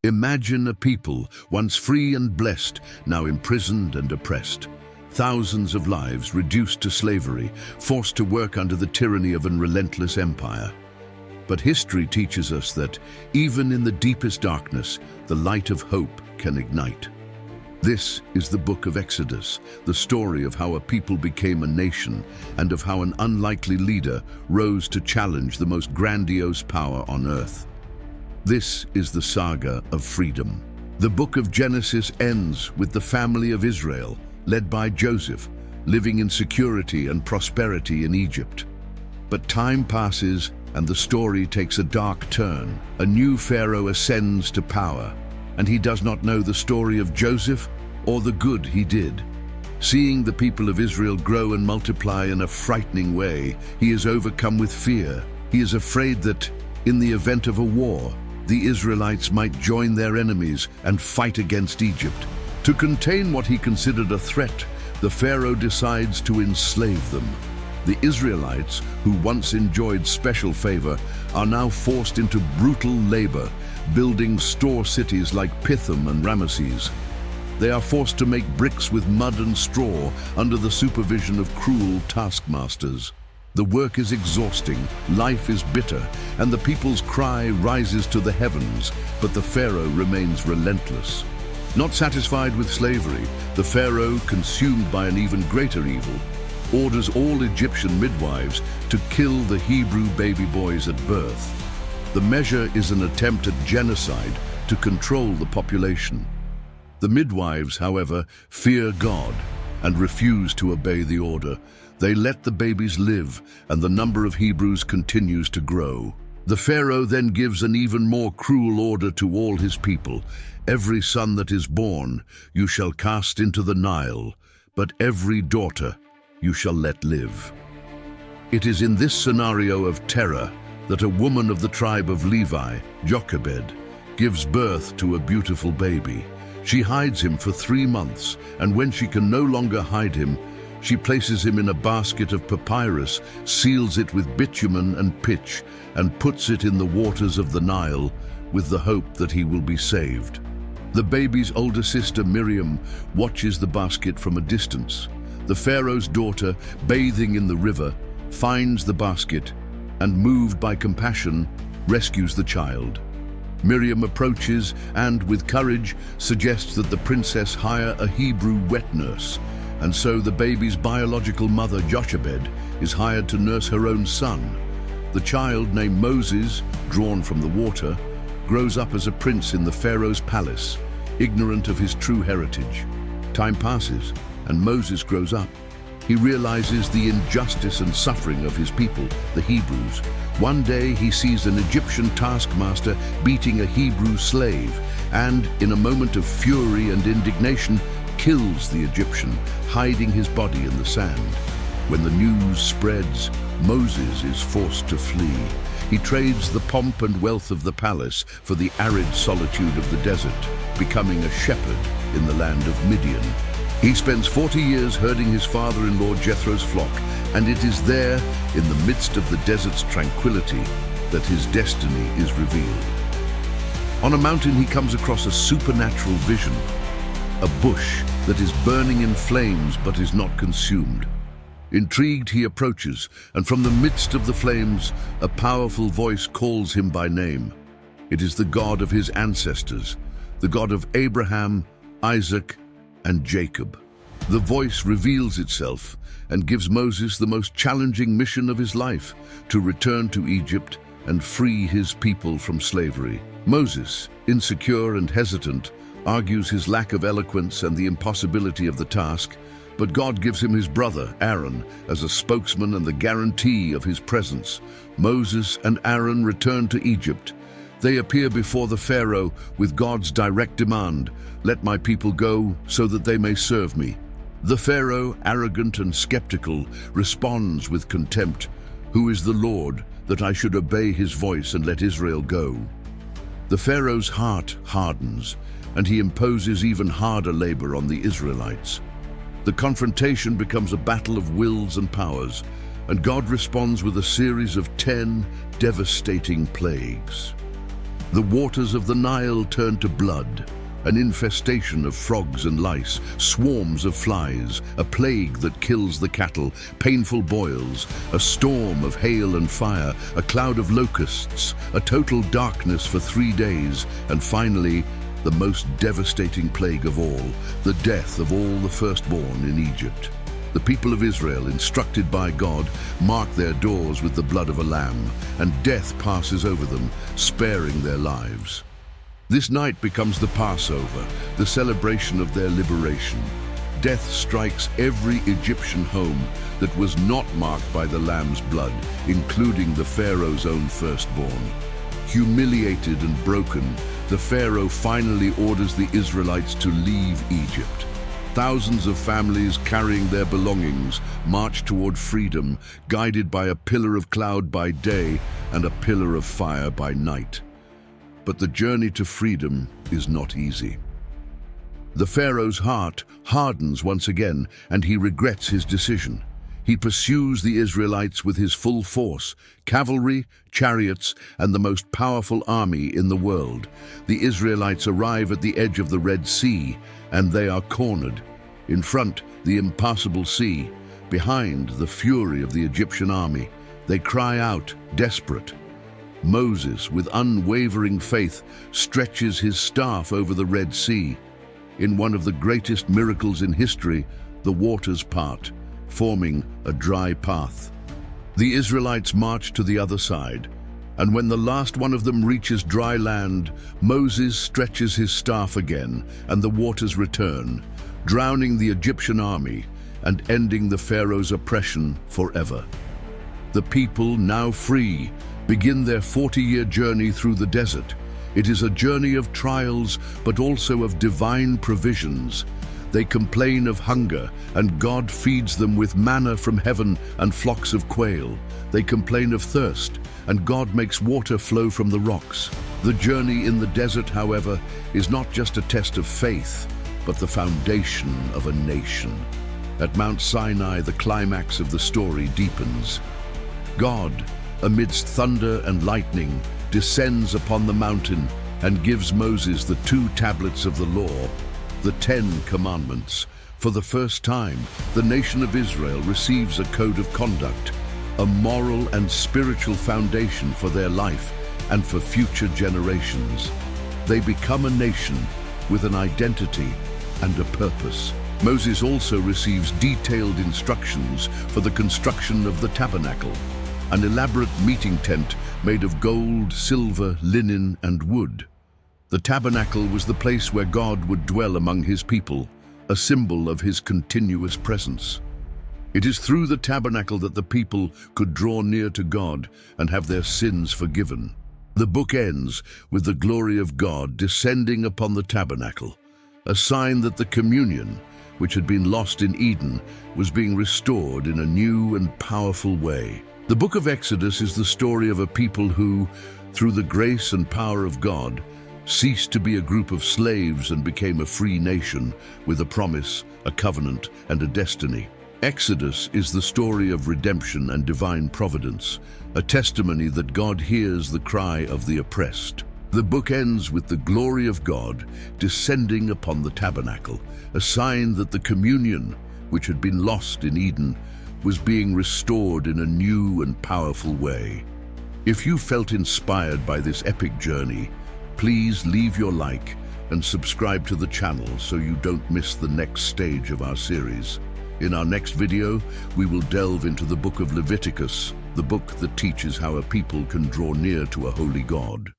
Imagine a people, once free and blessed, now imprisoned and oppressed. Thousands of lives reduced to slavery, forced to work under the tyranny of an relentless empire. But history teaches us that, even in the deepest darkness, the light of hope can ignite. This is the book of Exodus, the story of how a people became a nation and of how an unlikely leader rose to challenge the most grandiose power on earth. This is the saga of freedom. The book of Genesis ends with the family of Israel, led by Joseph, living in security and prosperity in Egypt. But time passes and the story takes a dark turn. A new Pharaoh ascends to power, and he does not know the story of Joseph or the good he did. Seeing the people of Israel grow and multiply in a frightening way, he is overcome with fear. He is afraid that, in the event of a war, the Israelites might join their enemies and fight against Egypt. To contain what he considered a threat, the Pharaoh decides to enslave them. The Israelites, who once enjoyed special favor, are now forced into brutal labor, building store cities like Pithom and Ramesses. They are forced to make bricks with mud and straw under the supervision of cruel taskmasters. The work is exhausting, life is bitter, and the people's cry rises to the heavens, but the Pharaoh remains relentless. Not satisfied with slavery, the Pharaoh, consumed by an even greater evil, orders all Egyptian midwives to kill the Hebrew baby boys at birth. The measure is an attempt at genocide to control the population. The midwives, however, fear God and refuse to obey the order. They let the babies live, and the number of Hebrews continues to grow. The Pharaoh then gives an even more cruel order to all his people. Every son that is born you shall cast into the Nile, but every daughter you shall let live. It is in this scenario of terror that a woman of the tribe of Levi, Jochebed, gives birth to a beautiful baby. She hides him for 3 months, and when she can no longer hide him, she places him in a basket of papyrus, seals it with bitumen and pitch, and puts it in the waters of the Nile with the hope that he will be saved. The baby's older sister, Miriam, watches the basket from a distance. The Pharaoh's daughter, bathing in the river, finds the basket and, moved by compassion, rescues the child. Miriam approaches and, with courage, suggests that the princess hire a Hebrew wet nurse, and so the baby's biological mother, Jochebed, is hired to nurse her own son. The child, named Moses, drawn from the water, grows up as a prince in the Pharaoh's palace, ignorant of his true heritage. Time passes, and Moses grows up. He realizes the injustice and suffering of his people, the Hebrews. One day he sees an Egyptian taskmaster beating a Hebrew slave, and, in a moment of fury and indignation, kills the Egyptian, hiding his body in the sand. When the news spreads, Moses is forced to flee. He trades the pomp and wealth of the palace for the arid solitude of the desert, becoming a shepherd in the land of Midian. He spends 40 years herding his father-in-law Jethro's flock, and it is there, in the midst of the desert's tranquility, that his destiny is revealed. On a mountain he comes across a supernatural vision, a bush that is burning in flames but is not consumed. Intrigued, he approaches, and from the midst of the flames, a powerful voice calls him by name. It is the God of his ancestors, the God of Abraham, Isaac, and Jacob. The voice reveals itself and gives Moses the most challenging mission of his life, to return to Egypt and free his people from slavery. Moses, insecure and hesitant, argues his lack of eloquence and the impossibility of the task, but God gives him his brother, Aaron, as a spokesman and the guarantee of his presence. Moses and Aaron return to Egypt. They appear before the Pharaoh with God's direct demand, "Let my people go so that they may serve me." The Pharaoh, arrogant and skeptical, responds with contempt, "Who is the Lord, that I should obey his voice and let Israel go?" The Pharaoh's heart hardens, and he imposes even harder labor on the Israelites. The confrontation becomes a battle of wills and powers, and God responds with a series of 10 devastating plagues. The waters of the Nile turn to blood, an infestation of frogs and lice, swarms of flies, a plague that kills the cattle, painful boils, a storm of hail and fire, a cloud of locusts, a total darkness for 3 days, and finally, the most devastating plague of all, the death of all the firstborn in Egypt. The people of Israel, instructed by God, mark their doors with the blood of a lamb, and death passes over them, sparing their lives. This night becomes the Passover, the celebration of their liberation. Death strikes every Egyptian home that was not marked by the lamb's blood, including the Pharaoh's own firstborn. Humiliated and broken, the Pharaoh finally orders the Israelites to leave Egypt. Thousands of families carrying their belongings march toward freedom, guided by a pillar of cloud by day and a pillar of fire by night. But the journey to freedom is not easy. The Pharaoh's heart hardens once again, and he regrets his decision. He pursues the Israelites with his full force, cavalry, chariots, and the most powerful army in the world. The Israelites arrive at the edge of the Red Sea, and they are cornered. In front, the impassable sea. Behind, the fury of the Egyptian army. They cry out, desperate. Moses, with unwavering faith, stretches his staff over the Red Sea. In one of the greatest miracles in history, the waters part, forming a dry path. The Israelites march to the other side, and when the last one of them reaches dry land, Moses stretches his staff again, and the waters return, drowning the Egyptian army and ending the Pharaoh's oppression forever. The people, now free, begin their 40-year journey through the desert. It is a journey of trials, but also of divine provisions. They complain of hunger, and God feeds them with manna from heaven and flocks of quail. They complain of thirst, and God makes water flow from the rocks. The journey in the desert, however, is not just a test of faith, but the foundation of a nation. At Mount Sinai, the climax of the story deepens. God, amidst thunder and lightning, descends upon the mountain and gives Moses the 2 tablets of the law, the 10 commandments. For the first time, the nation of Israel receives a code of conduct, a moral and spiritual foundation for their life and for future generations. They become a nation with an identity and a purpose. Moses also receives detailed instructions for the construction of the tabernacle, an elaborate meeting tent made of gold, silver, linen, and wood. The tabernacle was the place where God would dwell among his people, a symbol of his continuous presence. It is through the tabernacle that the people could draw near to God and have their sins forgiven. The book ends with the glory of God descending upon the tabernacle, a sign that the communion, which had been lost in Eden, was being restored in a new and powerful way. The book of Exodus is the story of a people who, through the grace and power of God, ceased to be a group of slaves and became a free nation with a promise, a covenant, and a destiny. Exodus is the story of redemption and divine providence, a testimony that God hears the cry of the oppressed. The book ends with the glory of God descending upon the tabernacle, a sign that the communion, which had been lost in Eden, was being restored in a new and powerful way. If you felt inspired by this epic journey, please leave your like and subscribe to the channel so you don't miss the next stage of our series. In our next video, we will delve into the book of Leviticus, the book that teaches how a people can draw near to a holy God.